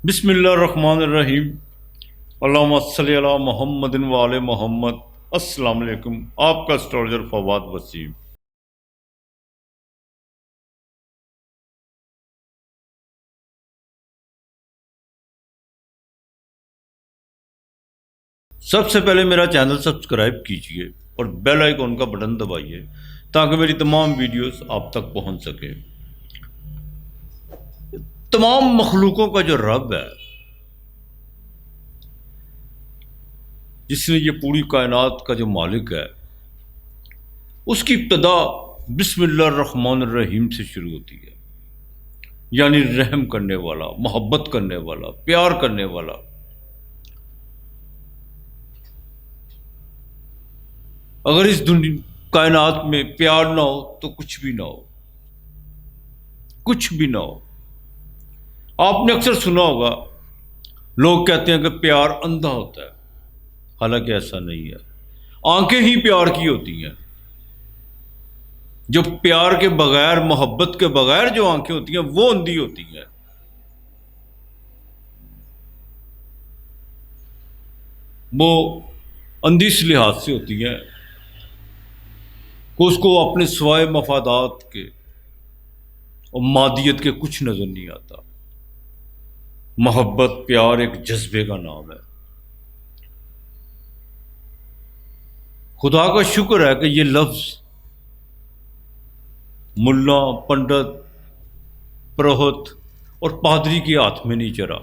بسم اللہ الرحمن الرحیم۔ اللہم صلی علی محمد وعلی محمد۔ السلام علیکم، آپ کا اسٹرالجر فواد وسیم۔ سب سے پہلے میرا چینل سبسکرائب کیجئے اور بیل آئیکن کا بٹن دبائیے تاکہ میری تمام ویڈیوز آپ تک پہنچ سکے۔ تمام مخلوقوں کا جو رب ہے، جس نے یہ پوری کائنات کا جو مالک ہے، اس کی ابتدا بسم اللہ الرحمن الرحیم سے شروع ہوتی ہے، یعنی رحم کرنے والا، محبت کرنے والا، پیار کرنے والا۔ اگر اس کائنات میں پیار نہ ہو تو کچھ بھی نہ ہو، کچھ بھی نہ ہو۔ آپ نے اکثر سنا ہوگا لوگ کہتے ہیں کہ پیار اندھا ہوتا ہے، حالانکہ ایسا نہیں ہے۔ آنکھیں ہی پیار کی ہوتی ہیں۔ جو پیار کے بغیر، محبت کے بغیر جو آنکھیں ہوتی ہیں وہ اندھی ہوتی ہیں۔ وہ اندھی اس لحاظ سے ہوتی ہیں کہ اس کو اپنے سوائے مفادات کے اور مادیت کے کچھ نظر نہیں آتا۔ محبت، پیار ایک جذبے کا نام ہے۔ خدا کا شکر ہے کہ یہ لفظ ملا، پنڈت، پروہت اور پادری کے ہاتھ میں نہیں چرا،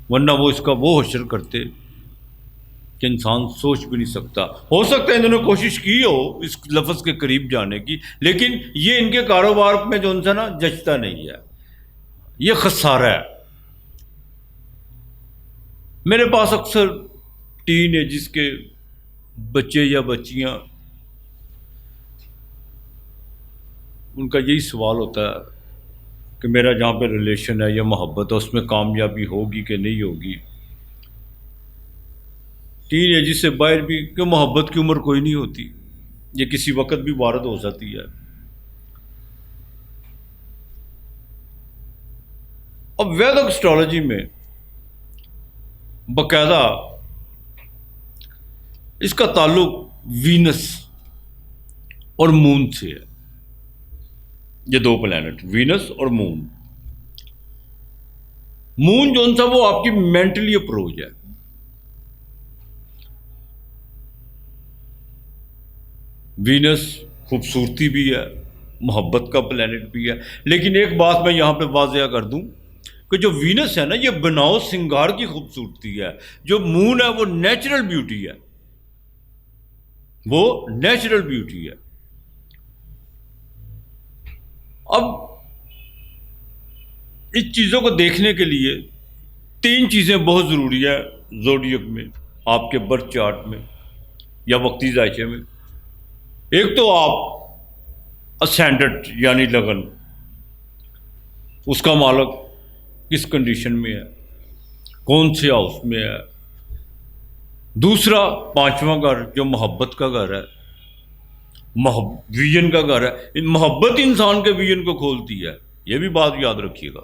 ورنہ وہ اس کا وہ حشر کرتے کہ انسان سوچ بھی نہیں سکتا۔ ہو سکتا ہے انہوں نے کوشش کی ہو اس لفظ کے قریب جانے کی، لیکن یہ ان کے کاروبار میں جو ان سے نا جچتا نہیں ہے۔ یہ خسارہ ہے۔ میرے پاس اکثر ٹین ایجز کے بچے یا بچیاں، ان کا یہی سوال ہوتا ہے کہ میرا جہاں پہ ریلیشن ہے یا محبت ہے، اس میں کامیابی ہوگی کہ نہیں ہوگی۔ ٹین ایجز سے باہر بھی کہ محبت کی عمر کوئی نہیں ہوتی، یہ کسی وقت بھی وارد ہو سکتی ہے۔ اب ویدک اسٹرالوجی میں باقاعدہ اس کا تعلق وینس اور مون سے ہے۔ یہ دو پلانٹ، وینس اور مون۔ مون جو سا وہ آپ کی مینٹلی اپروچ ہے۔ وینس خوبصورتی بھی ہے، محبت کا پلانٹ بھی ہے، لیکن ایک بات میں یہاں پہ واضح کر دوں کہ جو وینس ہے نا، یہ بناؤ سنگار کی خوبصورتی ہے۔ جو مون ہے وہ نیچرل بیوٹی ہے، وہ نیچرل بیوٹی ہے۔ اب اس چیزوں کو دیکھنے کے لیے تین چیزیں بہت ضروری ہے زوڈیک میں، آپ کے برتھ چارٹ میں یا وقتی ذائقے میں۔ ایک تو آپ اسینڈنٹ یعنی لگن، اس کا مالک کس کنڈیشن میں ہے، کون سے ہاؤس میں ہے۔ دوسرا، پانچواں گھر جو محبت کا گھر ہے، ویژن کا گھر ہے۔ محبت انسان کے ویژن کو کھولتی ہے، یہ بھی بات یاد رکھیے گا۔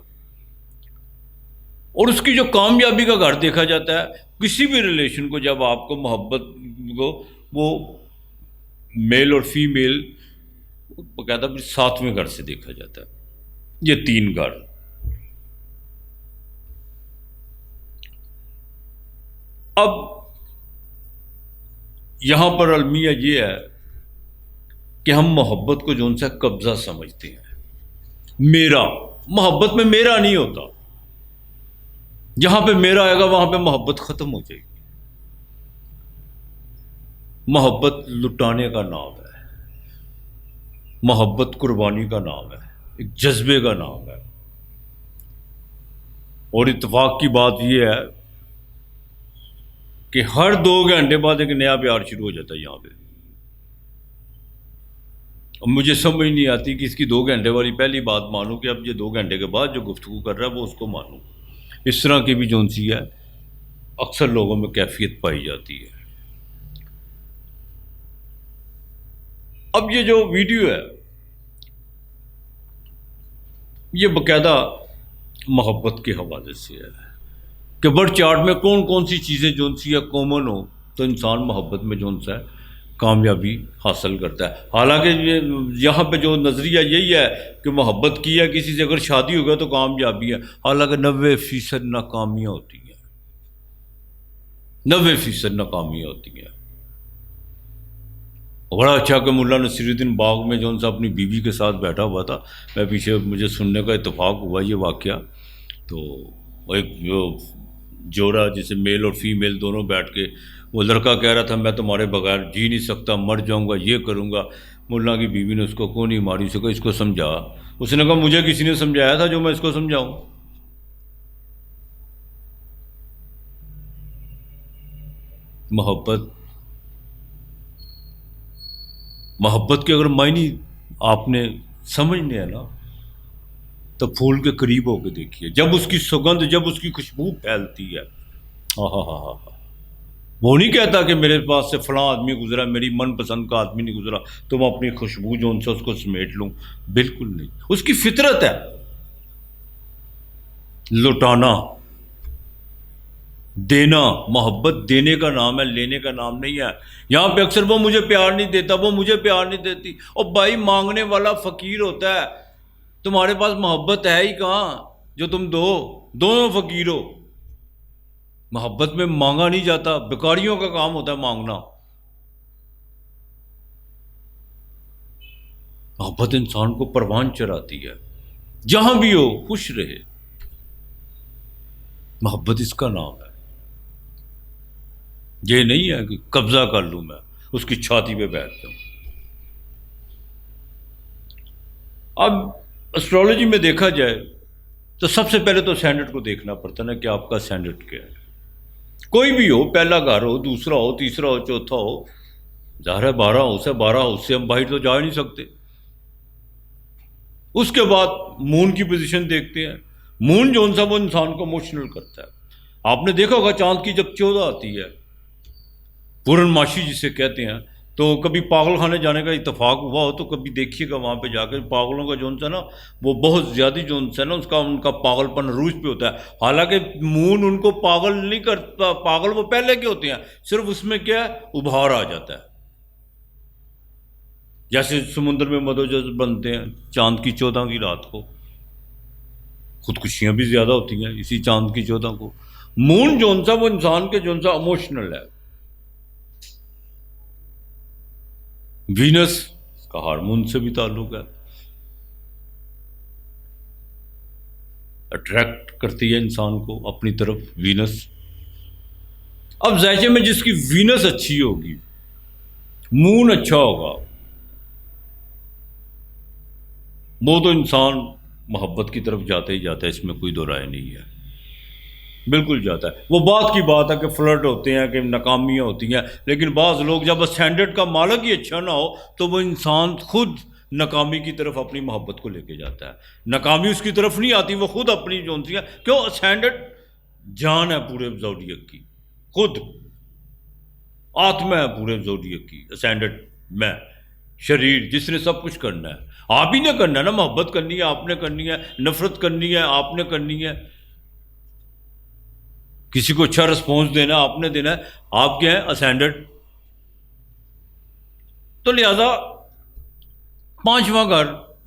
اور اس کی جو کامیابی کا گھر دیکھا جاتا ہے کسی بھی ریلیشن کو، جب آپ کو محبت کو، وہ میل اور فیمیل باقاعدہ بھی ساتویں گھر سے دیکھا جاتا ہے۔ یہ تین گھر۔ اب یہاں پر المیہ یہ ہے کہ ہم محبت کو جو سا قبضہ سمجھتے ہیں، میرا۔ محبت میں میرا نہیں ہوتا۔ جہاں پہ میرا آئے گا وہاں پہ محبت ختم ہو جائے گی۔ محبت لٹانے کا نام ہے، محبت قربانی کا نام ہے، ایک جذبے کا نام ہے۔ اور اتفاق کی بات یہ ہے کہ ہر 2 گھنٹے بعد ایک نیا پیار شروع ہو جاتا ہے یہاں پہ۔ اب مجھے سمجھ نہیں آتی کہ اس کی 2 گھنٹے والی پہلی بات مانوں کہ اب یہ 2 گھنٹے کے بعد جو گفتگو کر رہا ہے وہ اس کو مانوں۔ اس طرح کی بھی جو سی ہے اکثر لوگوں میں کیفیت پائی جاتی ہے۔ اب یہ جو ویڈیو ہے یہ باقاعدہ محبت کے حوالے سے ہے کہ برتھ چارٹ میں کون کون سی چیزیں جو سی ہے کامن ہو تو انسان محبت میں جو سا ہے کامیابی حاصل کرتا ہے. حالانکہ یہاں پہ جو نظریہ یہی ہے کہ محبت کی ہے کسی سے اگر شادی ہو گیا تو کامیابی ہے، حالانکہ 90% ناکامیاں ہوتی ہیں، 90% ناکامیاں ہوتی ہیں. بڑا اچھا کہ مولا نصیر الدین باغ میں جو سا اپنی بیوی کے ساتھ بیٹھا ہوا تھا، میں پیچھے مجھے سننے کا اتفاق ہوا یہ واقعہ. تو ایک جو جوڑا جسے میل اور فیمیل دونوں بیٹھ کے، وہ لڑکا کہہ رہا تھا میں تمہارے بغیر جی نہیں سکتا، مر جاؤں گا، یہ کروں گا. مولا کی بیوی نے اس کو کون نہیں ماری، اس کو اس کو سمجھا. اس نے کہا مجھے کسی نے سمجھایا تھا جو میں اس کو سمجھاؤں. محبت کے اگر معنی آپ نے سمجھنے ہیں نا تو پھول کے قریب ہو کے دیکھیے، جب اس کی سگندھ، جب اس کی خوشبو پھیلتی ہے، ہاں ہاں ہاں ہاں، وہ نہیں کہتا کہ میرے پاس سے فلاں آدمی گزرا، میری من پسند کا آدمی نہیں گزرا تو میں اپنی خوشبو جو ان سے اس کو سمیٹ لوں. بالکل نہیں، اس کی فطرت ہے لٹانا، دینا. محبت دینے کا نام ہے، لینے کا نام نہیں ہے. یہاں پہ اکثر وہ مجھے پیار نہیں دیتا، وہ مجھے پیار نہیں دیتی. اور بھائی مانگنے والا فقیر ہوتا ہے، تمہارے پاس محبت ہے ہی کہاں جو تم دو، دونوں فقیر ہو. محبت میں مانگا نہیں جاتا، بیکاریوں کا کام ہوتا ہے مانگنا. محبت انسان کو پروان چڑھاتی ہے، جہاں بھی ہو خوش رہے. محبت اس کا نام ہے. یہ نہیں ہے کہ قبضہ کر لوں میں اس کی چھاتی پہ بیٹھ جاؤں. اب اسٹرالوجی میں دیکھا جائے تو سب سے پہلے تو اسٹینڈرڈ کو دیکھنا پڑتا ہے نا کہ آپ کا اسٹینڈرڈ کیا ہے. کوئی بھی ہو، پہلا گھر ہو، دوسرا ہو، تیسرا ہو، چوتھا ہو، ظاہر ہے 12 ہاؤس ہے، 12 ہاؤس سے ہم باہر تو جا ہی نہیں سکتے. اس کے بعد مون کی پوزیشن دیکھتے ہیں. مون جو سا وہ انسان کو ایموشنل کرتا ہے. آپ نے دیکھا ہوگا چاند کی جب 14 آتی ہے، پورنماشی جسے کہتے ہیں، تو کبھی پاگل خانے جانے کا اتفاق ہوا ہو تو کبھی دیکھیے گا وہاں پہ جا کے پاگلوں کا جو نا وہ بہت زیادہ جو ہے نا ان کا پاگل پن عروج پہ ہوتا ہے. حالانکہ مون ان کو پاگل نہیں کرتا، پاگل وہ پہلے کے ہوتے ہیں، صرف اس میں کیا ہے ابھار آ جاتا ہے. جیسے سمندر میں مدوجز بنتے ہیں چاند کی 14 کی رات کو، خودکشیاں بھی زیادہ ہوتی ہیں اسی چاند کی 14 کو. مون جو سا وہ انسان کے جو سا ایموشنل ہے. وینس کا ہارمون سے بھی تعلق ہے، اٹریکٹ کرتی ہے انسان کو اپنی طرف وینس. اب ذائچے میں جس کی وینس اچھی ہوگی، مون اچھا ہوگا، وہ تو انسان محبت کی طرف جاتا ہی جاتا ہے، اس میں کوئی دو رائے نہیں ہے، بالکل جاتا ہے. وہ بات کی بات ہے کہ فلرٹ ہوتے ہیں، کہ ناکامیاں ہوتی ہیں، لیکن بعض لوگ جب اسٹینڈرڈ کا مالک ہی اچھا نہ ہو تو وہ انسان خود ناکامی کی طرف اپنی محبت کو لے کے جاتا ہے. ناکامی اس کی طرف نہیں آتی، وہ خود اپنی جو ہے کیوں اسٹینڈرڈ جان ہے پورے زوڈیک کی، خود آتما ہے پورے زوڈیک کی اسٹینڈرڈ میں، شریر جس نے سب کچھ کرنا ہے. آپ ہی نے کرنا ہے نا، محبت کرنی ہے آپ نے کرنی ہے، نفرت کرنی ہے آپ نے کرنی ہے، کسی کو اچھا رسپانس دینا آپ نے دینا ہے. آپ کیا ہیں اسٹینڈرڈ. تو لہذا 5واں گھر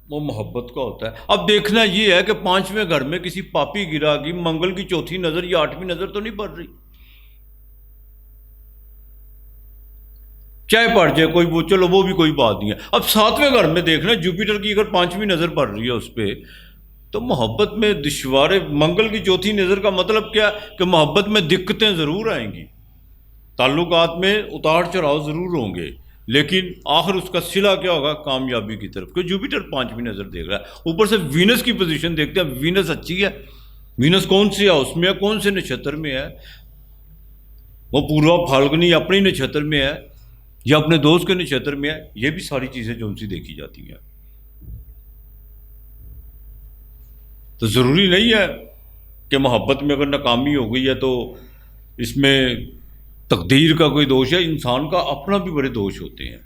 وہ محبت کا ہوتا ہے. اب دیکھنا یہ ہے کہ 5ویں گھر میں کسی پاپی گرا کی منگل کی 4تھی نظر یا 8ویں نظر تو نہیں پڑ رہی، چاہے پڑ جائے کوئی وہ چلو وہ بھی کوئی بات نہیں ہے. اب 7ویں گھر میں دیکھنا جوپیٹر کی اگر 5ویں نظر پڑ رہی ہے اس پہ تو محبت میں دشوارے، منگل کی 4تھی نظر کا مطلب کیا کہ محبت میں دقتیں ضرور آئیں گی، تعلقات میں اتار چڑھاؤ ضرور ہوں گے، لیکن آخر اس کا صلہ کیا ہوگا کامیابی کی طرف، کہ جوپیٹر 5ویں نظر دیکھ رہا ہے. اوپر سے وینس کی پوزیشن دیکھتے ہیں، وینس اچھی ہے، وینس کون سی ہاؤس میں ہے، کون سے نچھتر میں ہے، وہ پوروا پھالگنی اپنی نچھتر میں ہے یا اپنے دوست کے نچھتر میں ہے. یہ بھی ساری چیزیں جو ان سے دیکھی جاتی ہیں. تو ضروری نہیں ہے کہ محبت میں اگر ناکامی ہو گئی ہے تو اس میں تقدیر کا کوئی دوش ہے، انسان کا اپنا بھی بڑے دوش ہوتے ہیں.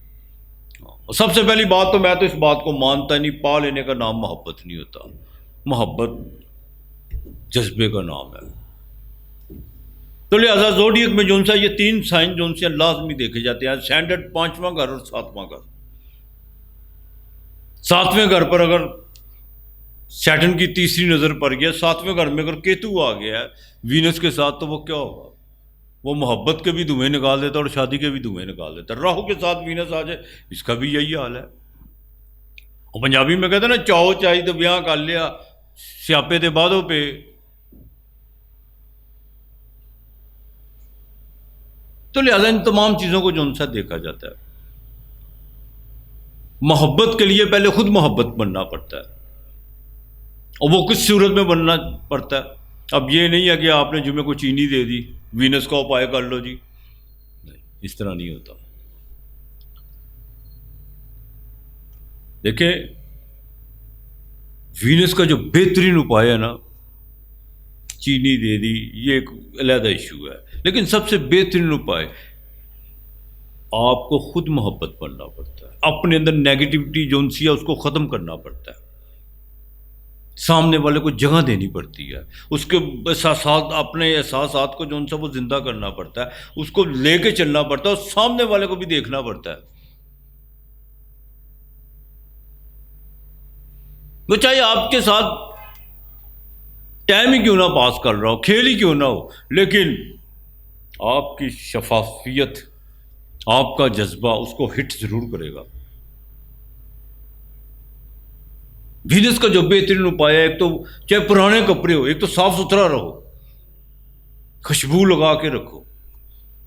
سب سے پہلی بات تو میں تو اس بات کو مانتا نہیں، پا لینے کا نام محبت نہیں ہوتا. محبت جذبے کا نام ہے. تو لہٰذا زوڈیک میں جو سا یہ 3 سائن جو سے لازمی دیکھے جاتے ہیں. سینڈرڈ 5واں گھر اور 7واں گھر. 7ویں گھر پر اگر سیٹرن کی تیسری نظر پڑ گیا، 7ویں گھر میں اگر کیتو آ گیا ہے وینس کے ساتھ، تو وہ کیا ہوگا؟ وہ محبت کے بھی دھوئیں نکال دیتا ہے اور شادی کے بھی دھوئیں نکال دیتا ہے. راہو کے ساتھ وینس آ جائے، اس کا بھی یہی حال ہے. اور پنجابی میں کہتے ہیں نا، چاؤ چاہی تو بیاہ کر لیا، سیاپے دے بعدوں پہ. تو لہٰذا ان تمام چیزوں کو جو ان سے دیکھا جاتا ہے. محبت کے لیے پہلے خود محبت بننا پڑتا ہے، اور وہ کس صورت میں بننا پڑتا ہے؟ اب یہ نہیں ہے کہ آپ نے جمعے کو چینی دے دی، وینس کا اپائے کر لو جی. نہیں، اس طرح نہیں ہوتا. دیکھیں، وینس کا جو بہترین اپائے ہے نا، چینی دے دی، یہ ایک علیحدہ ایشو ہے، لیکن سب سے بہترین اپائے آپ کو خود محبت بننا پڑتا ہے. اپنے اندر نیگیٹیوٹی جو انسی ہے اس کو ختم کرنا پڑتا ہے. سامنے والے کو جگہ دینی پڑتی ہے، اس کے احساسات، اپنے احساسات کو جو ان سے وہ زندہ کرنا پڑتا ہے، اس کو لے کے چلنا پڑتا ہے، اور سامنے والے کو بھی دیکھنا پڑتا ہے. وہ چاہے آپ کے ساتھ ٹائم ہی کیوں نہ پاس کر رہا ہو، کھیل ہی کیوں نہ ہو، لیکن آپ کی شفافیت، آپ کا جذبہ اس کو ہٹ ضرور کرے گا. وینس کا جو بہترین اپائے ہے، ایک تو چاہے پرانے کپڑے ہو، ایک تو صاف ستھرا رہو، خوشبو لگا کے رکھو،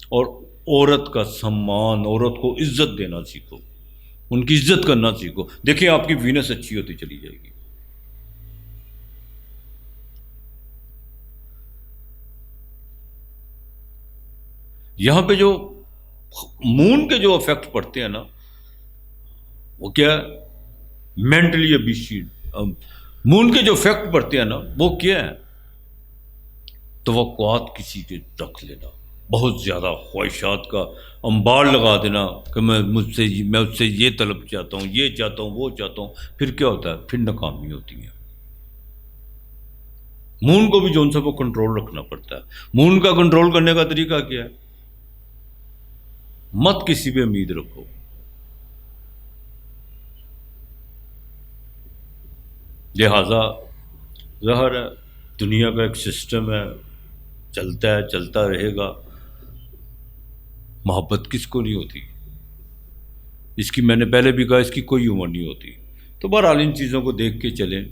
اور عورت کا سمان، عورت کو عزت دینا سیکھو، ان کی عزت کرنا سیکھو. دیکھیں آپ کی وینس اچھی ہوتی چلی جائے گی. یہاں پہ جو مون کے جو افیکٹ پڑتے ہیں نا، وہ کیا ہے؟ مینٹلی ابھی مون کے جو افیکٹ پڑتے ہیں نا، وہ کیا ہے؟ توقعات کسی کے رکھ لینا، بہت زیادہ خواہشات کا انبار لگا دینا کہ میں اس سے یہ طلب چاہتا ہوں، یہ چاہتا ہوں، وہ چاہتا ہوں. پھر کیا ہوتا ہے؟ پھر ناکامی ہوتی ہے. مون کو بھی جو ان سے وہ کنٹرول رکھنا پڑتا ہے. مون کا کنٹرول کرنے کا طریقہ کیا ہے؟ مت کسی پہ امید رکھو. لہذا ظاہر ہے دنیا کا ایک سسٹم ہے، چلتا ہے، چلتا رہے گا. محبت کس کو نہیں ہوتی؟ اس کی، میں نے پہلے بھی کہا، اس کی کوئی عمر نہیں ہوتی. تو بہرحال ان چیزوں کو دیکھ کے چلیں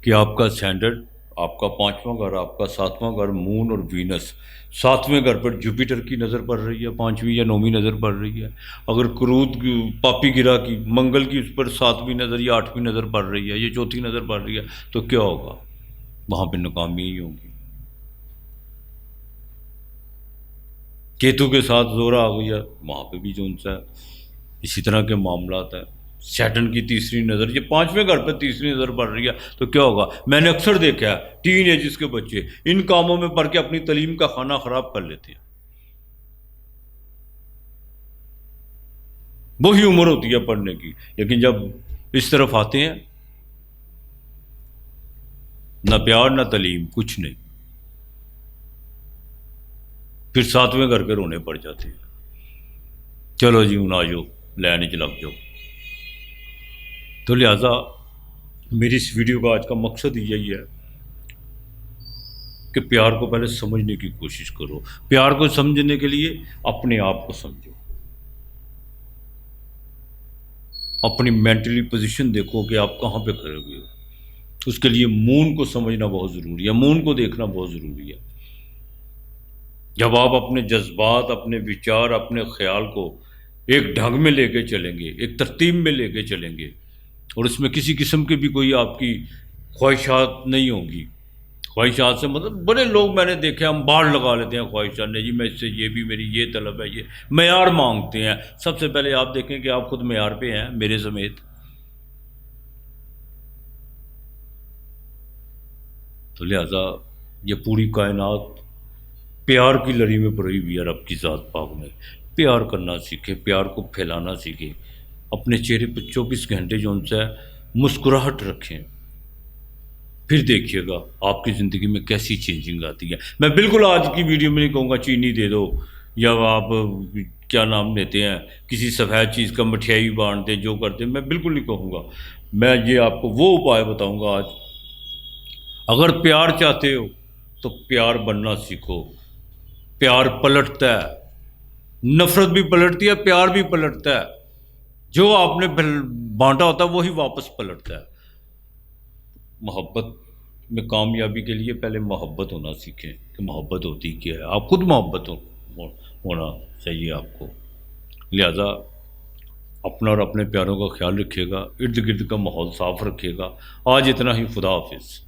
کہ آپ کا سینڈرڈ، آپ کا 5واں گھر، آپ کا 7واں گھر، مون اور وینس. 7ویں گھر پر جوپیٹر کی نظر پڑ رہی ہے، 5ویں یا 9ویں نظر پڑ رہی ہے. اگر کرود پاپی گرا کی، منگل کی، اس پر 7ویں نظر یا 8ویں نظر پڑ رہی ہے، یا 4تھی نظر پڑ رہی ہے، تو کیا ہوگا؟ وہاں پہ ناکامی ہی ہوگی. کیتو کے ساتھ زورا آ گیا، وہاں پہ بھی جو ان سے اسی طرح کے معاملات ہیں. سیٹرن کی تیسری نظر، یہ 5ویں گھر پہ تیسری نظر پڑ رہی ہے، تو کیا ہوگا؟ میں نے اکثر دیکھا ہے ٹین ایجز کے بچے ان کاموں میں پڑھ کے اپنی تعلیم کا کھانا خراب کر لیتے ہیں. وہی عمر ہوتی ہے پڑھنے کی، لیکن جب اس طرف آتے ہیں، نہ پیار نہ تعلیم، کچھ نہیں. پھر 7ویں گھر کے رونے پڑ جاتے ہیں. چلو جی ہوں آ جاؤ، لینے چ لگ جاؤ. تو لہٰذا میری اس ویڈیو کا آج کا مقصد یہی ہے کہ پیار کو پہلے سمجھنے کی کوشش کرو. پیار کو سمجھنے کے لیے اپنے آپ کو سمجھو، اپنی مینٹلی پوزیشن دیکھو کہ آپ کہاں پہ کھڑے ہوئے ہو. اس کے لیے مون کو سمجھنا بہت ضروری ہے، مون کو دیکھنا بہت ضروری ہے. جب آپ اپنے جذبات، اپنے وچار، اپنے خیال کو ایک ڈھنگ میں لے کے چلیں گے، ایک ترتیب میں لے کے چلیں گے، اور اس میں کسی قسم کی بھی کوئی آپ کی خواہشات نہیں ہوں گی. خواہشات سے مطلب بڑے لوگ میں نے دیکھے انبار لگا لیتے ہیں خواہشات نے، جی میں اس سے یہ بھی، میری یہ طلب ہے، یہ معیار مانگتے ہیں. سب سے پہلے آپ دیکھیں کہ آپ خود معیار پہ ہیں، میرے سمیت. تو لہذا یہ پوری کائنات پیار کی لڑی میں پڑی ہوئی ہے. رب کی ذات پاک نے پیار کرنا سیکھے، پیار کو پھیلانا سیکھے. اپنے چہرے پہ 24 گھنٹے جو ان سے مسکراہٹ رکھیں. پھر دیکھیے گا آپ کی زندگی میں کیسی چینجنگ آتی ہے. میں بالکل آج کی ویڈیو میں نہیں کہوں گا چینی دے دو یا آپ کیا نام لیتے ہیں کسی سفید چیز کا مٹھائی بانٹ دیں جو کرتے ہیں، میں بالکل نہیں کہوں گا. میں یہ آپ کو وہ اپائے بتاؤں گا آج. اگر پیار چاہتے ہو تو پیار بننا سیکھو. پیار پلٹتا ہے، نفرت بھی پلٹتی ہے، پیار بھی پلٹتا ہے. جو آپ نے بانٹا ہوتا ہے وہی واپس پلٹتا ہے. محبت میں کامیابی کے لیے پہلے محبت ہونا سیکھیں کہ محبت ہوتی کیا ہے. آپ خود محبت ہونا چاہیے آپ کو. لہذا اپنا اور اپنے پیاروں کا خیال رکھیے گا، ارد گرد کا ماحول صاف رکھیے گا. آج اتنا ہی. خدا حافظ.